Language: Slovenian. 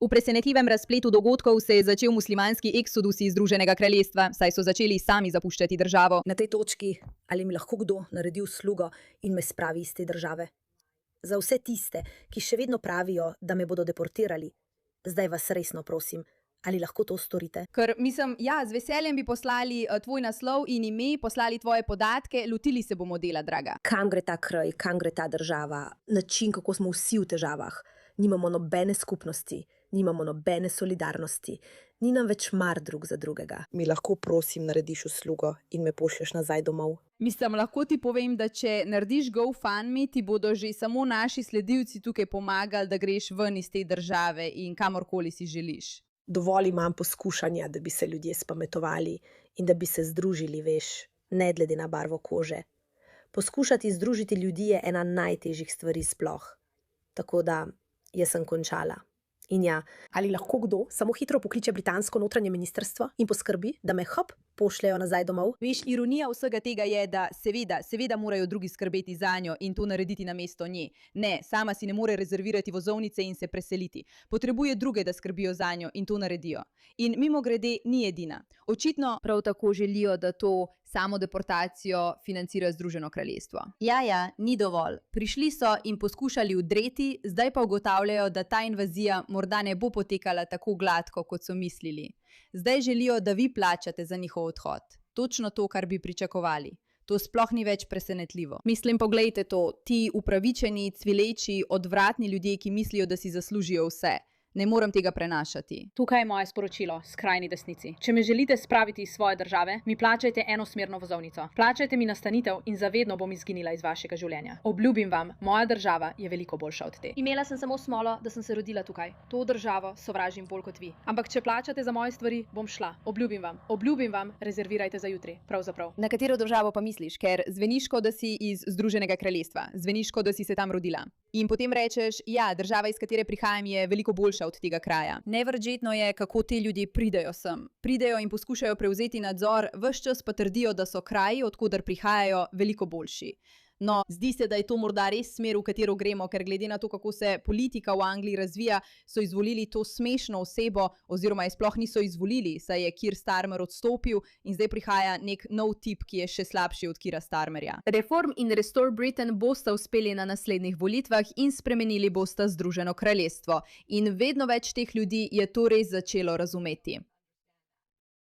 V presenetljivem razpletu dogodkov se je začel muslimanski eksodus iz Združenega kraljestva, saj so začeli sami zapuščati državo. Na tej točki, ali mi lahko kdo naredi uslugo in me spravi iz te države? Za vse tiste, ki še vedno pravijo, da me bodo deportirali, zdaj vas resno prosim, ali lahko to storite? Ker z veseljem bi poslali tvoj naslov in ime, poslali tvoje podatke, lotili se bomo dela, draga. Kam gre ta kraj, kam gre ta država, način, kako smo vsi v težavah. Nimamo nobene skupnosti, nimamo nobene solidarnosti, ni nam več mar drug za drugega. Mi lahko prosim narediš uslugo in me pošlješ nazaj domov? Lahko ti povem, da če narediš GoFundMe, ti bodo že samo naši sledilci tukaj pomagali, da greš ven iz te države in kamorkoli si želiš. Dovolj imam poskušanja, da bi se ljudje spametovali in da bi se združili, veš, ne glede na barvo kože. Poskušati združiti ljudi je ena najtežjih stvari sploh. Tako da, jaz sem končala. In ja, ali lahko kdo samo hitro pokliče britansko notranje ministrstvo in poskrbi, da me pošljejo nazaj domov? Veš, ironija vsega tega je, da seveda morajo drugi skrbeti zanjo in to narediti namesto nje. Ne, sama si ne more rezervirati vozovnice in se preseliti. Potrebuje druge, da skrbijo zanjo in to naredijo. In mimogrede ni edina. Očitno prav tako želijo, da to samo deportacijo financira Združeno kraljestvo. Ja, ni dovolj. Prišli so in poskušali vdreti, zdaj pa ugotavljajo, da ta invazija morda ne bo potekala tako gladko, kot so mislili. Zdaj želijo, da vi plačate za njihov odhod. Točno to, kar bi pričakovali. To sploh ni več presenetljivo. Poglejte to, ti upravičeni, cvileči, odvratni ljudje, ki mislijo, da si zaslužijo vse. Ne morem tega prenašati. Tukaj je moje sporočilo skrajni desnici. Če me želite spraviti iz svoje države, mi plačajte enosmerno vozovnico. Plačajte mi nastanitev in zavedno bom izginila iz vašega življenja. Obljubim vam, moja država je veliko boljša od te. Imela sem samo smolo, da sem se rodila tukaj. To državo sovražim bolj kot vi. Ampak če plačate za moje stvari, bom šla. Obljubim vam, rezervirajte za jutri. Pravzaprav. Na katero državo pa misliš? Ker zveniš, kot da si iz Združenega kraljestva. Zveniš, kot da si se tam rodila. In potem rečeš, ja, država, iz katere prihajam, je veliko boljša od tega kraja. Neverjetno je, kako te ljudje pridejo sem. Pridejo in poskušajo prevzeti nadzor, ves čas pa trdijo, da so kraji, od koder prihajajo, veliko boljši. No, zdi se, da je to morda res smer, v katero gremo, ker glede na to, kako se politika v Angliji razvija, so izvolili to smešno osebo, oziroma je sploh niso izvolili, saj je Keir Starmer odstopil in zdaj prihaja nek nov tip, ki je še slabši od Keira Starmerja. Reform in Restore Britain bosta uspeli na naslednjih volitvah in spremenili bosta Združeno kraljestvo. In vedno več teh ljudi je to res začelo razumeti.